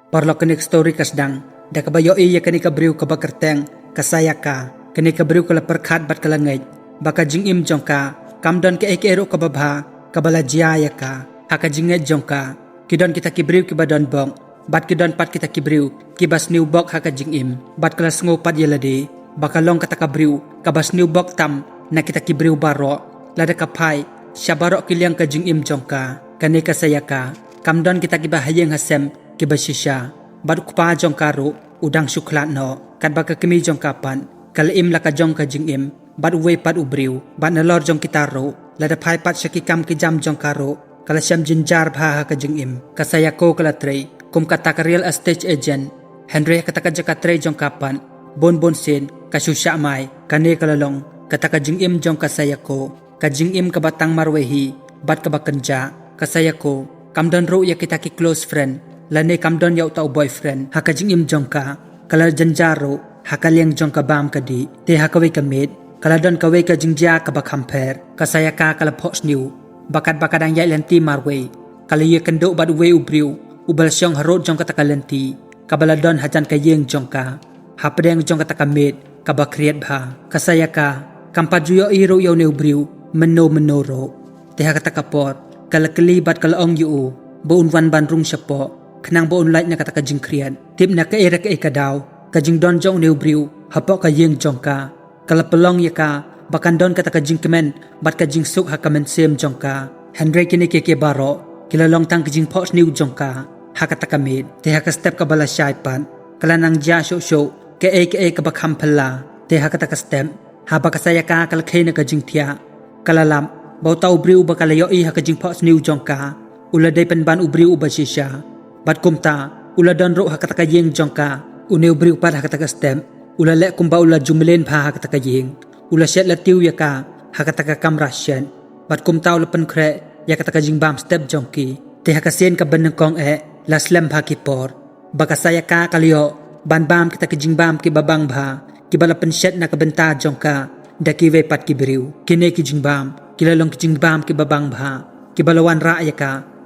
Parlo kenik story kasdang, da kabayo iya kani kabriu kabakerteng, kasayaka, kani kabriu kala perkat bat kalangay, baka jing im jongka, kamdon ke ero kababha, kabala jaya ka, haka jinget jongka, kidon kita kibriu kibadon bong, bat kidon pat kita kibriu, kibas new bok haka jing im, bat kala pat yelade, baka long kata kabriu, kabas new bok tam, na kita kibriu baro, lada kapai, syabarok kiliang ka jing im jongka, kani kasayaka, kamdon kita kibahayeng hasem, kibasisya, bat kupa jongkaro, udang syuklat no, kat baka kemi jongkapan, kala im laka jong ka jing im, bat uwe pat ubriu, bat nalor jong kitaro, lada pai pat syakikam kijam jongkaro, kala syam jinjar bha ka jing im, kasayako kala trey, kum kata ka real estate agent, Henry kata ka jaka trey jongkapan, bon sin, kasusya mai, kane kalalong, kata ka jing im jong kasayako, ka jing im kabatang marwehi, bat kabakenja, kasayako, kamdon ro ya kita ki close friend, lane kamdon yaw tau boyfriend, haka jing im jongka, kala janjaro, haka liang jongka bam kadi, te haka we kamid, kala don kawe ka jingja ka bakamper, kasayaka kala pox new, bakat bakadang yai lenti marwe, kala ye kendo bad we ubriu, ubal syong harot jongka takalenti, kabala don hajan ka yeng jongka, hapadeng jongka takamid, kabakriat bha, kasayaka, kampajuyo iro yaw ne ubriu, menoro, te haka takapor, kala kelibat kala ong yu, boon wan bandrung syapo, kenang boon light na kata kajing krian, tip na ka era ka ikadaw, kajing don jong neubriu, hapok ka yeng jongka, kala pelong ya ka, bakan don kata kajing kemen, bat kajing suk hakamen sem jongka, Henry kini keke baro, kila long tang kajing poch new jongka, hakata kamid, te haka step ka bala syaipan, kala nang ja show, ke ka bakham pala, te hakata ka step, haba kasaya ka kala kay na kajing tia, kala lam, bau tau briu bakalayo i haka jing pots new jongka, ula day penban ubriu ubasisya, bat kumta, ula don ro haka takayeng jongka, uneu briu pat haka takastem, ula lek kumba ula jumlen pa haka takayeng, ula syet latiu yaka, haka takakam rasyan, bat kumta ula penkre, yaka takajing bam step jongki, te haka sen ka beneng kong laslam pa kipor, baka saya ka kaliyo, ban bam kita kajing bam ki babang ba, kibala pensyet na kabenta jongka, daki we pat kibriu, kine kijing bam, kilalong kijing bam ki babang bha, kibalawan ra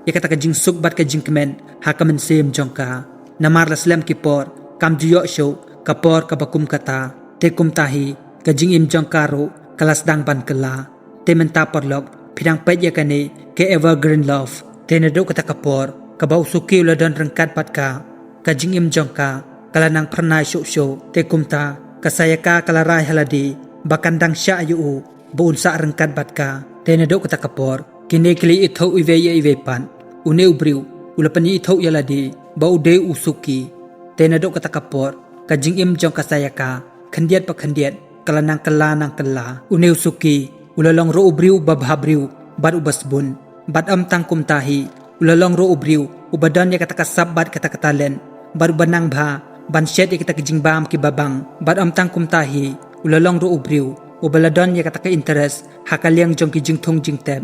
yaka taka jing suk bat ka jing kemen, hakamen sem jongka, namar laslam kipor, kam juyo show, kapor kabakum kata, te kum tahi, ka jing im jongkaro, kalas dang ban kala, te menta porlog, pidang pet yakane, ke evergreen love, te nado kata kapor, kabau suki ula don rengkat pat ka jing im jongka, kala nang pernah show, te kumta, kasayaka kalarai haladi, bakandang sya yu, buun sa rengkat bat ka, tena do kata kapor, kini kili ithau iwe pan, une ubriu, ulapani ithau yaladi, bau de usuki, tena do kata kapor, kajing im jong kasayaka, kandiat pa kandiat, kalanang kala, une usuki, ulalong ro ubriu babhabriu, bad ubasbun, bad amtang kumtahi, ulalong ro ubriu, ubadan ya kata kasab bad kata katalen, bad ubanang bha, ban syet ya kita kajing bam ki babang, bad amtang kumtahi, ulalong ro ubriu, ubaladon ya kata ka interest, hakaliang jong ki jingthong jingtem,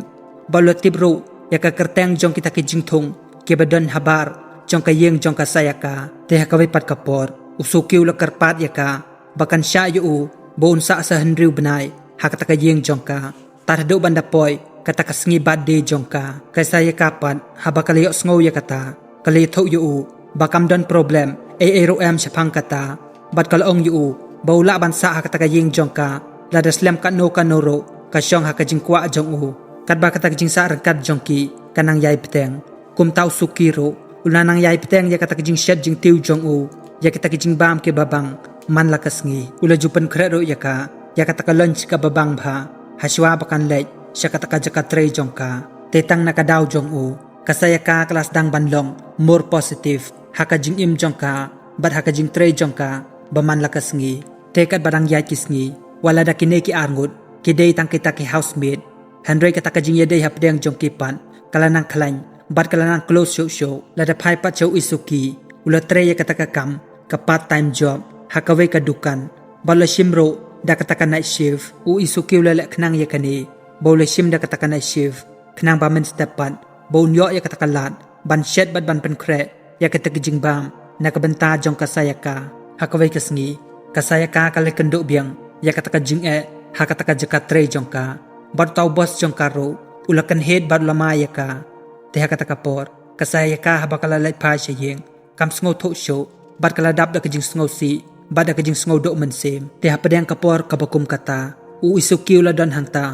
balotib ro ya ka kerteng jong kita ki jingthong, kibadon habar, jong ka yeng jong ka sayaka, te hakaway pat kapor, usuki ula karpat ya ka, bakan sya yu, boon sa henriu benay, hakata ka yeng jong ka, tarado bandapoy, kata ka sngi bad de jong ka, kay sayakapan, haba kalayo sngow ya kata, kalayo yu, bakam don problem, ero syapang kata, bat kalaong yu, baula bansa hakata ka yeng jong ka, ladas lem kat no kanoro, kasyong hakajing kwa jong kat ba kata kajing sa rengkat jong ki, kanang yai peteng, kum tau sukiro, ulanang yai peteng ya kata kajing syet jing tiu jong ya kata kajing bam ke babang, man lakas ngi, ula jupan krero ya kata ka lunch ka babang bha, haswa bakan lej, siya kata ka jaka trey jong ka, tetang nakadaw jong kasaya ka kelas dang banlong, more positive, hakajing im jong ka, bad hakajing trey jong ka, baman lakas ngi, tekat badang yai kis ngi, wala da kine ki arngut, kidei tang kita ki housemate, Henry kata kajing yedei hapdeng jong kipan, kalanang kalain, bad kalanang close show, lada pai pat show isuki, ula trey ya kata kam, ka part time job, hakawe ka dukan, bala shimro, da kata ka night shift, isuki ula lek kenang ya kani, bala shim da kata ka night shift, kenang bamen stepan, bau nyo ya kata ka lat, ban shed bad ban penkre, ya kata kajing bam, nakabenta jong kasayaka, hakawe kasngi, kasayaka kalekendok biang, ya kata ka jing hakata ka jaka trey jong ka, bad tau bos jong karo, ulakan head bad lamaya ka, te hakata ka por, kasaya ka habakala light pa siya yeng, kam sngo tho sho bat kala dap da kajing sngo si bat da kajing sngo do mensem te hapadang kapor kabakum kata u isukiu la don hangta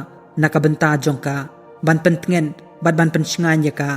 nakabenta jongka ban pentengen bat ban pensngan yaka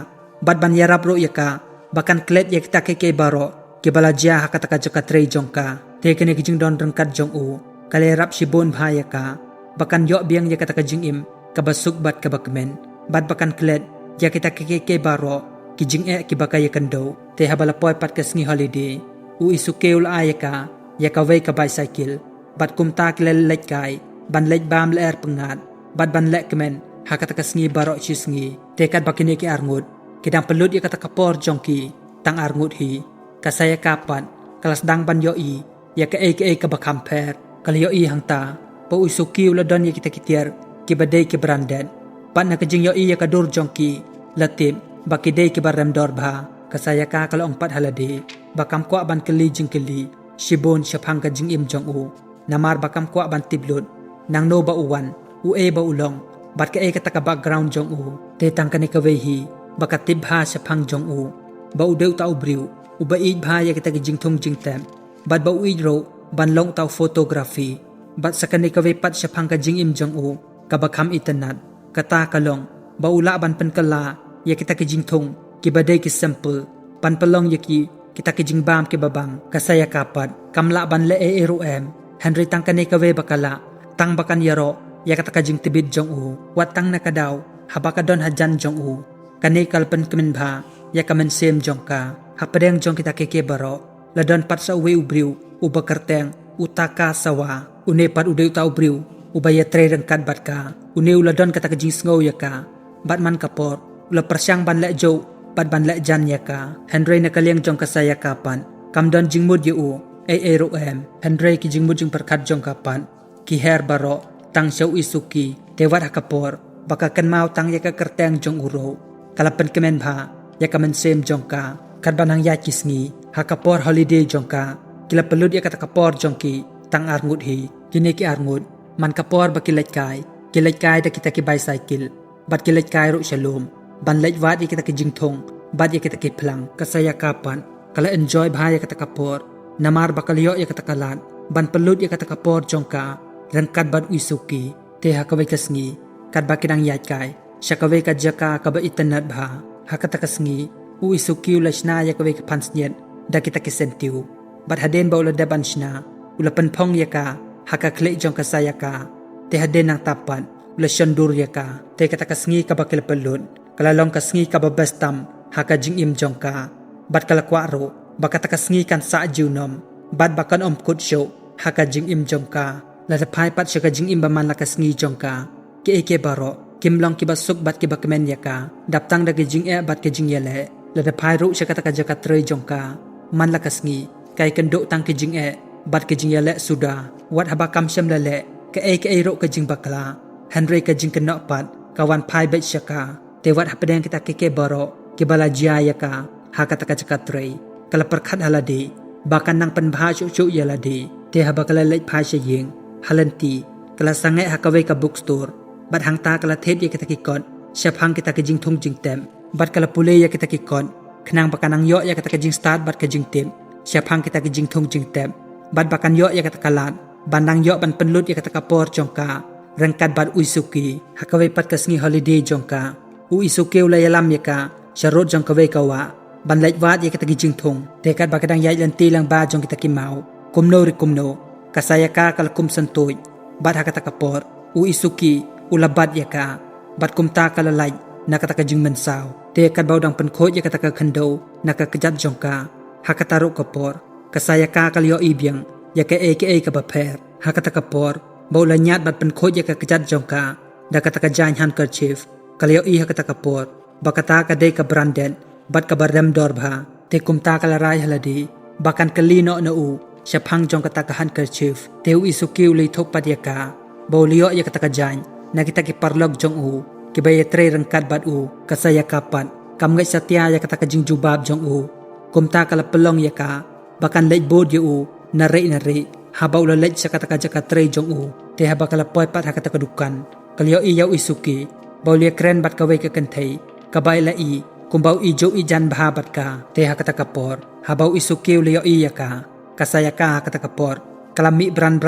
bat ban yarap ro yaka bakan klet yak ta ke baro ke balaja hakata ka tre jongka te kene kijing don rengkat jong u kale rap shibon bhayaka bakan yo biang yak ta kajing im kabasuk bat kabakmen bat bakan klet yak ta ke baro kijing ki bakay kando te habalapoy pat kasngi holiday u isukeul ayaka yakaway ka bicycle bat kumta kilal kay ban lek bam ler pengat bat ban lek kemen hakata kasngi baro chisngi tekat bakini ki arngut kidang pelut ya kata kapor jongki tang arngut hi kasaya kapan kalas dang ban yoi ya ka ka bakhamper kal yoi hangta po isukiu ladon ya kita kitiar ki badai ki brandan pat na kajing yoi ya kadur jongki latim bakidei ki barem dorba kasaya ka kalau empat halade bakam kwa ban keli jingkeli shibon shapang ka jing im jong u namar bakam kwa ban tiblut nang no ba uwan u ba ulong bat ka kata ka background jong u te tang ka ni ka wehi bakat tibha shapang jong u ba udeu tau briu u ba id bha ya kita ki jing thung jing tem bat ba uid ro ban long tau photography bat sakani ka we pat shapang ka jing im jong u ka bakam itanat kata kalong ba ula ban penkala ya kita kijing thong ki badai ki sample pan palong yaki kita kijing bam ki babang kasaya kapat kamla ban le rum Henry tang kane kawe bakala tang bakan yaro ya kata kajing tibid jong u wat tang nakadaw habakadon hajan jong u kane kalpen kemen bha ya kamen sem jong ka hapadeng jong kita keke baro ladon pat sa uwe ubriu ubakarteng utaka sawa unepat ude uta ubriu ubaya tre rengkat bat ka une uladon kata kajing sngow ya ka bat man kapor ula persyang ban lek jo bat ban lek jan yaka Henry nakaliang jong kasaya kapan kamdon jingmud yu rum Henry ki jingmud jing perkat jong kapan ki her baro tang syau isuki tewat hakapor baka kan mau tang yaka kerteng jong uro kalapen kemen bha yaka men sem jong ka kat banang ya kisngi hakapor holiday jong ka kila pelut yaka takapor jong ki tang arngut hi kini ki arngut man kapor bakilek kai da kita ki bicycle bat kilek kai ro shalom ban lek wat ya kita ki jingthong bat ya kita ki plang kasaya kapan kala enjoy bhaya kata kapor namar bakalyo ya kata kalat ban pelut ya kata kapor jongka rangkat bat uisuki te hakawai kasngi kat bakidang yat kai syakawai ka jaka ka ba itanat bha hakata kasngi uisuki ulashna ya kawai ka pansnyet da kita ki sentiu bat haden ba ula daban shna ula penpong ya ka haka klek jongka saya ka te haden nang tapat ula shandur ya ka te kata kasngi ka bakil pelut kalalong kasngi ka babastam haka jing im jongka bat kala kwaro bakata kasngi kan sa junom bat bakan om kut show haka jing im jongka la pai pat shaka jing im baman la kasngi jongka ke baro kimlong ki basuk bat ki bakmen yaka daptang da jing bat ke jing yele la pai ru shaka ta jaka tre jongka man la kasngi kai kendok tang ke jing bat ke jing yele sudah wat habakam syam lele ke ro ke jing bakla Henry ke jing kenok pat kawan pai bet shaka tewat hapadeng kita keke baro ke balajia yaka hakata ka cakatre kala perkhat halade bakan nang penbha chu yalade te habakala lek phai yeng halanti kala sangai hakawai ka bookstore bat hangta kala thet ye kita kikot syapang kita ke jing thung jing tem bat kala pule ye kita kikot khnang bakanang yo ye kita ke jing start bat ke jing tem syapang kita ke jing thung jing tem bat bakan yo ye kita kalat bandang yo ban penlut ye kita kapor jongka rangkat bat uisuki hakawai pat kasngi holiday jongka uisuki ulayalam yaka syarot jong kawai kawa ban lek wat ye kita gijing thung tekat bakadang yai lanti lang ba jong kita kimau kumno kasaya ka kalakum santoy bat hakata kapor uisuki ulabat yaka bat kumta kalalay nakata ka jing mensaw tekat baudang penkhot ye kata ka khando nakakajat jongka hakataro kapor kasaya ka kalyo ibyang yaka ka baper hakata kapor baula nyat bat penkhot ye ka kajat jongka dakata ka jan handkerchief kalyo hakata kapor bakata ka de ka branded bat ka barem dorbha te kumta kalarai haladi bakan kalino na u syapang jong kata ka handkerchief teu isuki uli thok padyaka baulio ya kata ka jan na kita ki parlog jong u ki baye tre rangkat bat u kasaya kapat kam ngai satya ya kata ka jing jubab jong u kumta kala pelong ya ka bakan lej bod ya u nare haba ula lej sa kata ka jaka tre jong u te haba kala poy pat hakata ka dukan kalyo yaw isuki baulia kren bat kawai ka kanthai kabai la i kumbau ijo ijan bahabat ka te hakata kapor habau isukiu leo iya ka kasaya ka hakata kapor kalami bran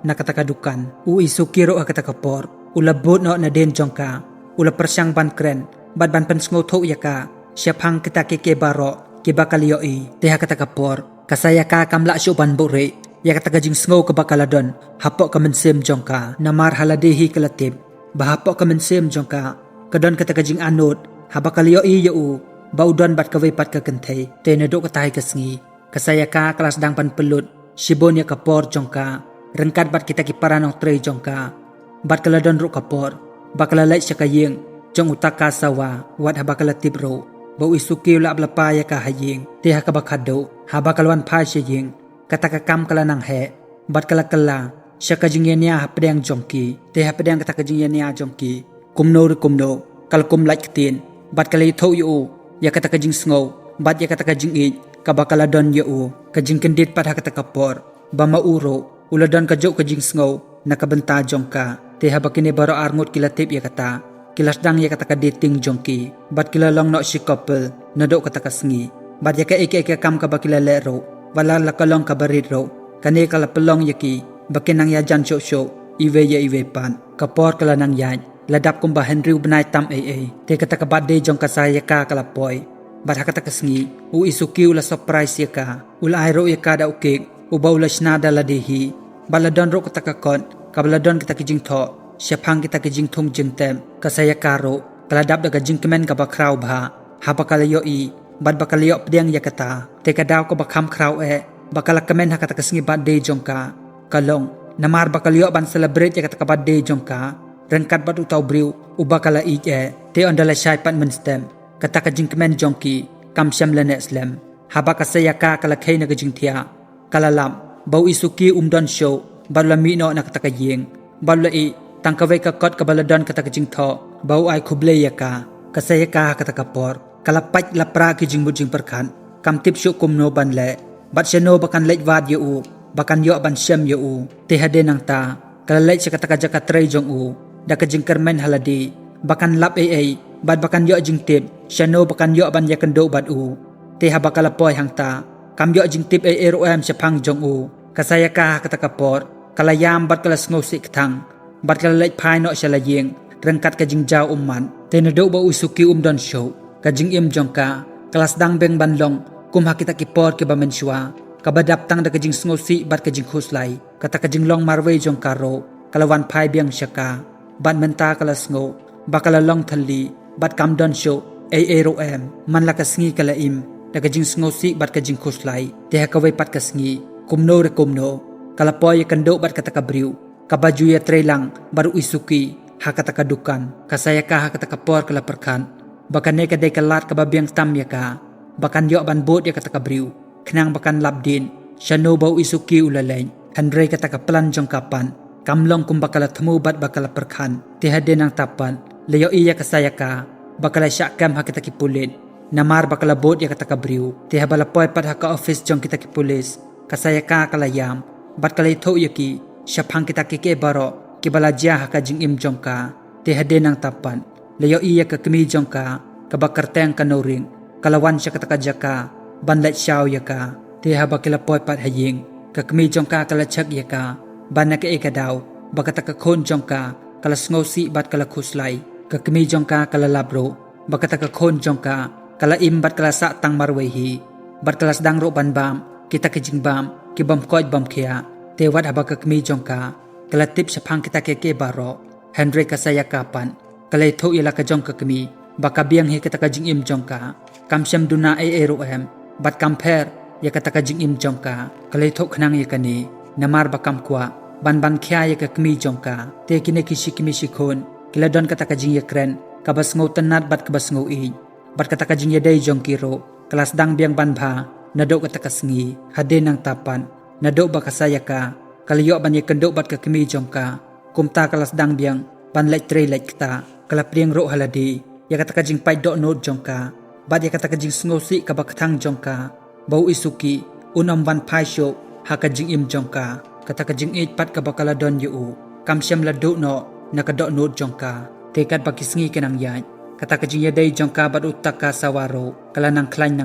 na kata kadukan u isukiro hakata kapor ulabot no na den jongka ula persyang ban kren bad ban pensngo tho ya ka siapang kita keke baro ke bakal yoi te hakata kapor kasaya ka kamla syoban bore ya kata kajing sngo ke bakaladon hapok ka mensem jongka namar haladehi kelatib bahapok ka mensem jongka kadon kata kajing anut habakal yoi yu baudon bat kawai pat ka kentai te nedok katai kesngi kasaya ka kelas dang pan pelut shibon ya kapor jongka rengkat bat kita kiparanong tre jongka bat kaladon ro kapor bakalalai syakayeng jong utaka sawa wat habakalatib ro bau isuki la blapa ya ka hayeng te hakabakado habakalwan pa syayeng kata kakam kalanang he bat kalakala syakajing yania hapdeng jongki te hapdeng kata kajing yania jongki kumno kalkum lait ketin bat kalai thau yu ya kata kajing sngo bat ya kata kajing ij kabakaladon yu kajing kendit pat hakata kapor bama uro uladon kajok kajing sngo nakabenta jongka te habakine baro arngut kilatip ya kata kilas dang ya kata dating jongki bat kilalong no si couple nadok kata kasngi bat ya ka eke kam kabakila lero wala lakalong kabarit ro kane kala pelong yaki bakinang ya jan show iwe pan kapor kala nang yan ladap kumba Henry benai tam te kata kabat de jong kasaya ka kalapoy bat hakata kasngi u isuki ula surprise ya ka ula airo ya ka da ukik uba ula snada ladehi baladon ro kata kakon kabaladon kita kijing tho syapang kita kijing thung jengtem kasaya karo kaladap daga jingkemen ka bakraw bha habakalayo bat bakalayo pdeng ya kata te kadaw ko bakham kraw bakala kemen hakata kasngi bat de jongka kalong namar bakalayo ban celebrate ya kata kabat de jongka rengkat bat utau briu ubakala te ondala syai pat menstem kata kajing kemen jongki kam syam lene slam habakasaya ka kala khay na kajing thia kalalam bau isuki umdon show balami no na kata kayeng balai tangkawai ka kot kabaladon kata kajing tho bau ai khuble ya ka kasaya ka kata kapor kalapaj lapra kijing mujing perkan kam tip syuk kumno ban le bat syano bakan lej vad yu bakan yo ban syam yu te hade nang ta kalalej sa kata kajaka tray jong da kajing kermen haladi bakan lap bat bakan yo jing tip syano bakan yo ban yakendo bat te habakalapoy hang ta kam yo jing tip rom syapang jong kasaya ka kata kapor kalayam bat kalas ngosik tang bat kalalej pai no syalayeng rengkat kajing jaw umman te nado ba usuki don show kajing im jongka kelas dang beng banlong kum hakita kipor ke bamensua kabadap tang da kajing ngosi bat kajing khuslai kata kajing long marway jongka ro kalawan pai biang syaka bat menta kalas ngo bakala long thali bat kam don show rom man lakasngi kalaim da kajing ngosi bat kajing khuslai te hakawai pat kasngi kumno kalapoy kando bat kata kabriu kabaju ya trelang baru isuki hakata kadukan kasaya ka hakata kapor kala perkan bakan ne kadai kalat kababiang tam ya ka bakan yo ban bot ya kata kabriu knang bakan labdin syano bau isuki ulaleng Henry kata kaplan jong kapan kamlong kum bakala themu bat bakala perkan tihade nang tapan leyo iya kasaya ka bakala syakam hakita kipulit namar bakala bot ya kata kabriu tihabala poy pat haka office jong kita kipulis kasaya ka kalayam bat kalay tho yaki syapang kita kike baro kibalaja haka jing im jongka tihade nang tapan leyo iya ka kemi jongka kabakarteng kanoring kalawan siya katakajaka banlat siyaw yaka tihaba kilapoy pat haying kakmi jongka kalachag yaka banak daw bakatakakon jongka kalasngosi bat kalakuslay kakmi jongka kalalabro bakatakakon jongka kalaim bat kalasa tang marwehi bat kalasdang ro banbam kita kijingbam kibam koy bam kya tewat haba kakmi jongka kalatip syapang kita keke baro Henry kasaya kapan kalay tho ila kajong kakmi baka biang hi kata kajing im jongka kamsyam duna rom bat kamper ya kata kajing im jongka kalay tho khnang yakani namar bakam kwa ban khya ya kakmi jongka te kine kishi kimi shikon kiladon kata kajing yakren kabas ngau tenat bat kabas ngau bat kata kajing yadai jongki ro kelas dang biang banbha nadok kata kasngi hade nang tapan nadok bakasaya ka kaliyo ban yakendo bat kakmi jongka kumta kelas dang biang ban lek tre lek kita kalapriang ro haladi ya kata kajing pai dok nod jongka bat ya kata kajing sngosi kabakthang jongka bau isuki unam van pai show hakajing im jongka kata kajing pat kabakaladon yu kamsyam ladu no nakadok nod jongka tekat bakisngi kenang yan kata kajing yadai jongka bat utaka sawaro kala nang klain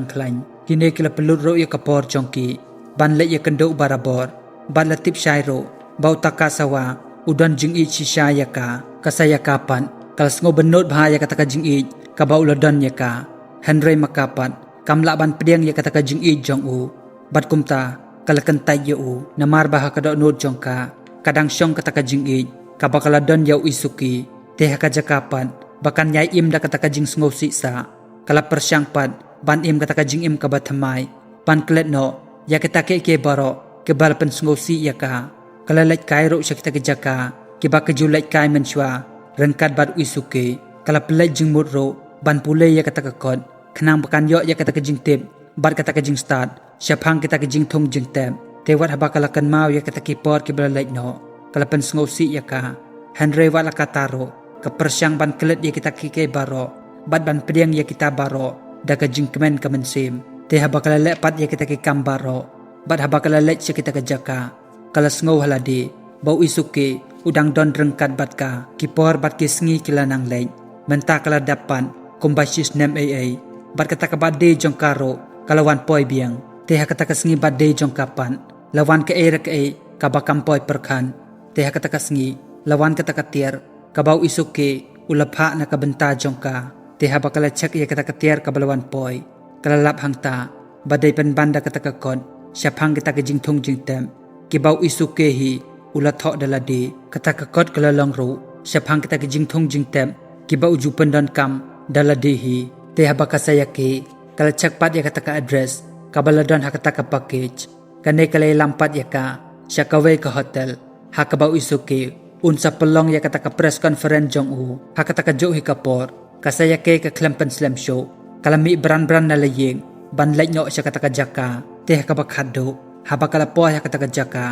kini kila pelut ro ya kapor jongki ban le ya kendo barabor bat latip syairo bau taka sawa udan jing i shisha ya ka kasaya kapan kala sngo benot bahaya kata kajing i ka bau ladan ya ka Henry makapat kamla ban pediang ya kata kajing i jong u bat kumta kala kentai ya u namar bah ka do not jongka kadang syong kata kajing i ka bakala don ya isuki teh ka jakapan bakan yai im da kata kajing sngo siksa kala persyang pat ban im kata kajing im ka bathamai pan klet no ya kita ke baro ke bal pen sngo si ya ka kala lek kai ro sya kita ke jaka ke ba ke julek kai menchwa rengkat bat isuki kala pelai jing mut ro ban pule ya kata ka kot khnang bakan yo ya kata kajing tip bat kata kajing start syapang kita kajing thong jing tem tewat haba kala kan mau ya kata ki por ke bal lek no kala pen sngo si ya ka Henry wala kataro ke persyang ban klet ya kita ke baro bat ban pediang ya kita baro da kajing kemen kemensim te haba kala lepat ya kita ke kambaro bat haba kala lek sya kita ke jaka kala sngo haladi bau isuke udang don rengkat bat ka kipor bat ke sngi kila nang lek menta kala dapan kumbasis nem aa bat kata ka bade jong karo kalawan poi biang te ha kata ka sngi bade jong kapan lawan ke era ke ka bakam poi perkhan te ha kata ka sngi lawan kata ka tier ka bau isuke ulapha na ka benta jong ka te ha bakala cek ya kata ka tier ka balawan poi kala lap hangta badai pen banda kata ka kon syapang kita ke jing thong jing tem ki bau isuke hi ula thok daladi kata ka kot kala long ru syapang kita ke jing thong jing tem ki bau ju pendon kam daladi hi te ha bakasaya ke kala cek pat ya kata ka address ka baladon ha kata ka package kane kala lampat ya ka syakawe ka hotel ha ka bau isuke unsa pelong ya kata ka press conference jong u ha kata ka jo hi kapor kasaya ke ka klempen slam show kalami bran na laying ban lek nyok sya kata ka jaka teh ka bakhado ha bakala po ya kata ka jaka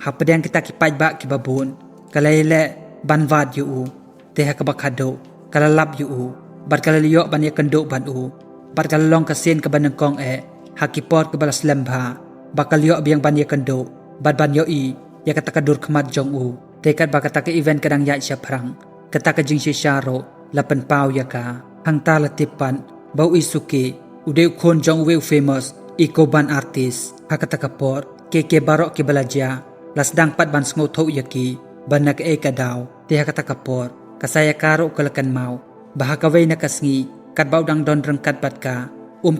ha pedang kita ki pai ba ki babun kalele ban vad yu u teh ka bakhado kala lap yu u bat kala liyo ban ya kendo ban u bat kala long ka sen ka ban kong ha ki por ka balas lembha bakal yo biang ban ya kendo bat ban yo i ya kata ka dur khmat jong u tekat bakata ka event kadang ya sya prang kata ka jing sharo lapan pau ya ka hangta latipan bau isuke ude khon jong we famous ikoban artist hakata kapor ke barok ke balaja lasdang pat ban sngo tho yaki banak ka daw te hakata kapor kasaya karo kalakan mau bahakawe na kasngi kat bau dang don rengkat bat ka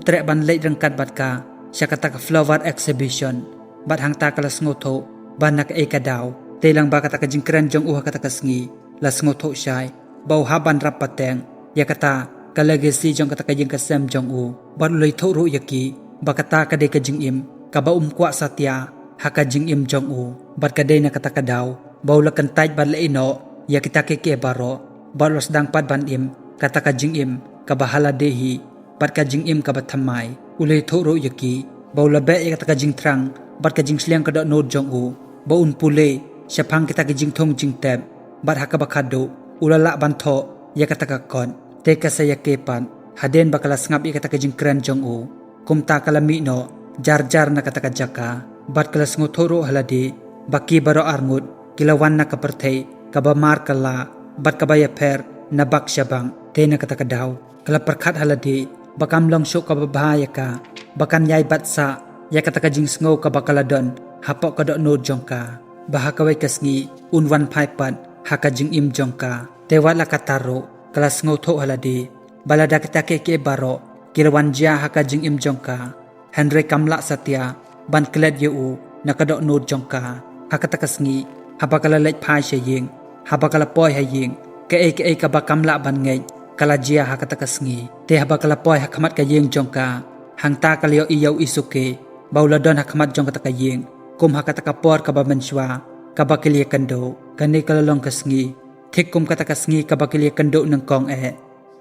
trek ban leit rengkat bat ka syakata ka flower exhibition bat hangta kala sngo tho banak ka daw telang ba kata ka jingkran jong kata kasngi las sngo tho syai bau haban rapateng ya kata kalagesi jong kata kajing kasem jong u bat loi tho ro yaki bakata kade kajing im ka ba kwa satya ha kajing im jong u bat kade na kata kadaw bau lakan tait bat le ino ya kita ke baro bat los dang pat ban im kata kajing im ka bahala dehi bat kajing im ka bathamai ulei tho ro yaki bau labe ya kata kajing trang bat kajing sliang kada no jong u bau pule syapang kita kajing thong jing teb bat ha ka bakhado ulala bantho ya kata ka kon te kasaya kepan haden bakala ngap ya kata ka jingkran jong u kumta kalami no jar na kata ka jaka bat kala ngothoro haladi baki baro arngut kilawan na kaperthei kabamar kala bat kabaya pher na bak syabang te na kata ka daw kala perkhat haladi bakam long sho ka babaya ka bakan yai bat sa ya kata ka jing sngo ka bakala don hapok ka do no jongka bahakawai kasngi unwan phaipat haka jing im jongka tewala kataro kelas ngotho haladi balada kita ke baro kirwan jia haka jing im jongka Henry kamla satya ban klet yu nakadok no jongka hakata kasngi habakala lek phai sheying habakala poi haying ke ka bakamla ban ngei kala jia hakata kasngi te habakala poi hakmat ka yeng jongka hangta kalio iyau isuke bauladon hakmat jongka ta yeng kum hakata kapor ka bamenshwa kabakili kando kani kalalong kasngi thikum kata kasngi kabakili kando nang kong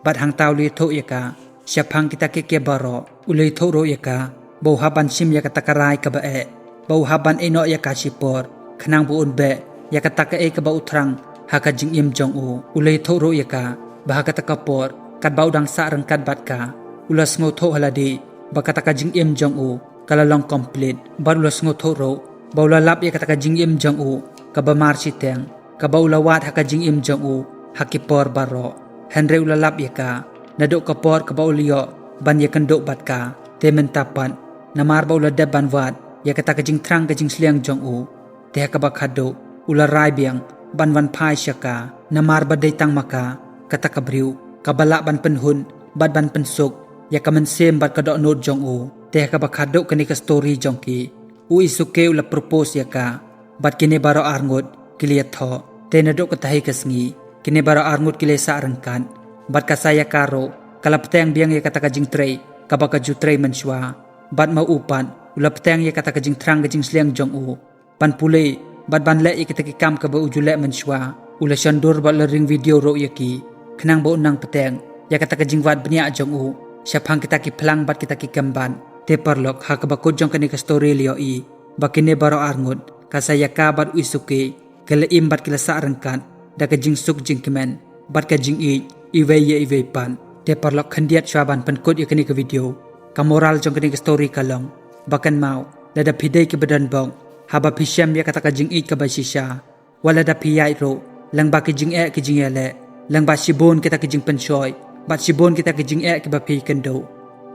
bat hang tawli tho yaka syapang kita ke baro ulei tho ro yaka bau haban sim yaka takarai ka ba bau haban eno yaka sipor khnang bu unbe yaka taka ka ba utrang haka jing im jong u ulei tho ro yaka bahaka takapor kat bau dang sa rengkat bat ka ulas ngo tho haladi bakata ka jing im jong u kalalong complete bar ulas ngo tho ro baula lap ya kata kajing im jong u kabamar siteng kabaula wat hakajing im jong u hakipor baro Henry ulalap ya ka naduk kapor ka baulio ban ya kenduk bat ka te mentapan namar ba uladab ban wat ya kata kajing trang kajing sliang jong u te ka bakhado ula rai biang ban wan phai syaka namar ba tang maka kata kabriu kabala ban penhun bat ban pensuk ya kamen sem bat kadok not jong u te ka bakhado kani ka story jong ki u isuke ula propose ya ka bat kini baro arngut kiliat tho te naduk katahi kasngi kini baro arngut kile sa rangkan bat kasaya karo kalapteng biang ya kata kajing trei kabaka jutrei menswa bat maupan ulapteng ya kata kajing trang kajing sliang jong u pan pule bat ban le ikita kikam ka ba ujule menswa ula shandur bat lering video ro yaki khnang bo nang peteng ya kata kajing wat bnya jong u syapang kita ki plang bat kita ki kamban te parlok ha ka bakut jong kani ka story lio i bakine baro arngut kasaya ka bat uisuke kala imbat kila sa rangkan da kajing suk jing kemen bat kajing iwe ye iwe pan te parlok khandiat swaban pankut yakani ka video ka moral jong kani ka story kalong bakan mau lada pidai ke badan bong haba pisham ya kata kajing ka basisha wala da piyai ro lang ba kajing kajing ele lang ba sibon kita kajing penshoy bat sibon kita kajing ke bapi kendo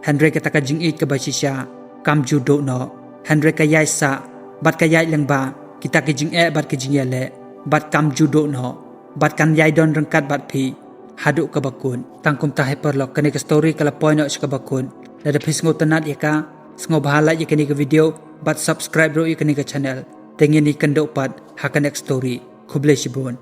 Henry kata kajing ka basisha kam judo no Henry kayai sa bat kayai lang ba kita kajing bat kajing ele bat kam judo no bat kan yai don rengkat bat pi haduk ka bakun tangkum tahe perlok kani ka story kala point ka bakun lada pisngo tanat ya ka sngo bahala ya kani ka video bat subscribe ro ya kani ka channel tengin ni kendo pat hakan next story kuble sibon